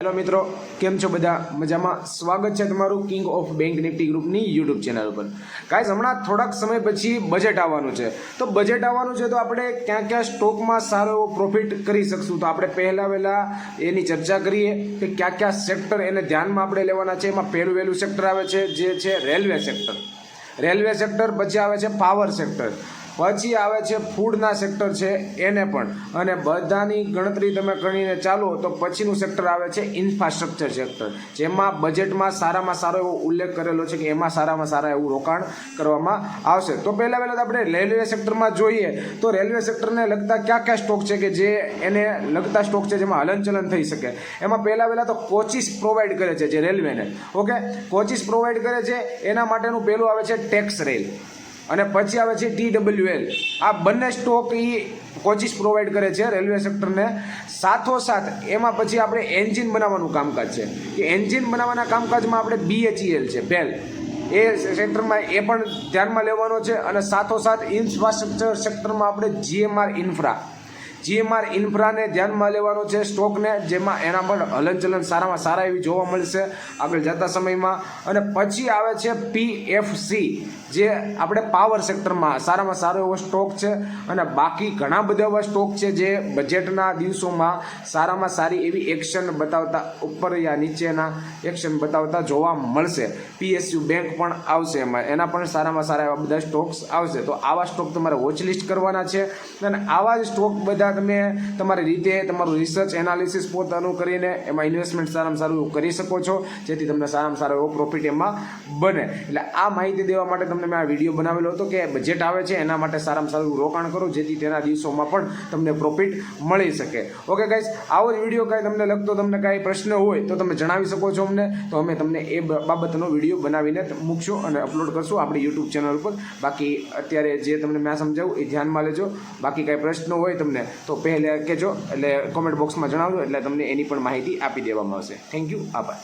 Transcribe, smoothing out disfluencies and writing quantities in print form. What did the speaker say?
Hello મિત્રો, કેમ છો બધા? મજામાં? સ્વાગત છે તમારું કિંગ ઓફ બેંક નિફ્ટી ગ્રુપની યુટ્યુબ ચેનલ ઉપર. ગાઈઝ, હમણાં થોડાક સમય પછી બજેટ આવવાનું છે. તો બજેટ આવવાનું છે તો આપણે ક્યાં ક્યાં સ્ટોકમાં સારો એવો પ્રોફિટ કરી શકશું, તો આપણે પહેલા એની ચર્ચા કરીએ કે ક્યાં ક્યાં સેક્ટર એને ધ્યાનમાં આપણે લેવાના છે. એમાં પહેલું સેક્ટર આવે છે જે છે રેલવે સેક્ટર. રેલવે સેક્ટર પછી આવે છે પાવર સેક્ટર, પછી આવે છે ફૂડના સેક્ટર છે એને પણ, અને બધાની ગણતરી તમે કરીને ચાલો તો પછીનું સેક્ટર આવે છે ઇન્ફ્રાસ્ટ્રક્ચર સેક્ટર, જેમાં બજેટમાં સારામાં સારો એવો ઉલ્લેખ કરેલો છે કે એમાં સારામાં સારા એવું રોકાણ કરવામાં આવશે. તો પહેલાં આપણે રેલવે સેક્ટરમાં જોઈએ તો રેલવે સેક્ટરને લગતા કયા સ્ટોક છે કે જે એને લગતા સ્ટોક છે જેમાં હલનચલન થઈ શકે. એમાં પહેલાં તો કોચિસ પ્રોવાઈડ કરે છે જે રેલવેને. ઓકે, કોચિસ પ્રોવાઈડ કરે છે એના માટેનું પહેલું આવે છે ટેક્સ રેલ, અને પછી આવે છે TWL. આ બંને સ્ટોક એ કોચિસ પ્રોવાઈડ કરે છે રેલવે સેક્ટરને. સાથોસાથ એમાં પછી આપણે એન્જિન બનાવવાનું કામકાજ છે, કે એન્જિન બનાવવાના કામકાજમાં આપણે BHEL છે, બેલ, એ સેક્ટરમાં એ પણ ધ્યાનમાં લેવાનો છે. અને સાથોસાથ ઇન્ફ્રાસ્ટ્રક્ચર સેક્ટરમાં આપણે GMR ઇન્ફ્રાને ધ્યાનમાં લેવાનો છે સ્ટોકને, જેમાં એના પર હલનચલન સારામાં સારા એવી જોવા મળશે આગળ જતા સમયમાં. અને પછી આવે છે PFC, જે આપણે પાવર સેક્ટરમાં સારામાં સારો એવો સ્ટોક છે. અને બાકી ઘણા બધા એવા સ્ટોક છે જે બજેટના દિવસોમાં સારામાં સારી એવી એક્શન બતાવતા, ઉપર યા નીચેના એક્શન બતાવતા જોવા મળશે. PSU બેંક પણ આવશે, એમાં એના પણ સારામાં સારા એવા બધા સ્ટોક્સ આવશે. તો આવા સ્ટોક તમારે વોચ લિસ્ટ કરવાના છે, અને આવા જ સ્ટોક બધા તમે તમારી રીતે તમારું રિસર્ચ એનાલિસિસ પોતાનું કરીને એમાં ઇન્વેસ્ટમેન્ટ સારામાં સારું કરી શકો છો, જેથી તમને સારામાં સારો એવો પ્રોફિટ એમાં બને. એટલે આ માહિતી દેવા માટે તમને મેં આ વિડીયો બનાવેલો હતો કે બજેટ આવે છે એના માટે સારામાં સારું રોકાણ કરો, જેથી તેના દિવસોમાં પણ તમને પ્રોફિટ મળી શકે. ઓકે ગાઈઝ, આવો જ વિડીયો કાંઈ તમને લગતો, તમને કાંઈ પ્રશ્ન હોય તો તમે જણાવી શકો છો અમને, તો અમે તમને એ બાબતનો વિડીયો બનાવીને મૂકશું અને અપલોડ કરશું આપણી યુટ્યુબ ચેનલ ઉપર. બાકી અત્યારે જે તમને મેં સમજાવું એ ધ્યાનમાં લેજો. બાકી કાંઈ પ્રશ્ન હોય તમને તો પહેલાં કહેજો, એટલે કોમેન્ટ બોક્સમાં જણાવજો, એટલે તમને એની પણ માહિતી આપી દેવામાં આવશે. થેન્ક યુ, આભાર.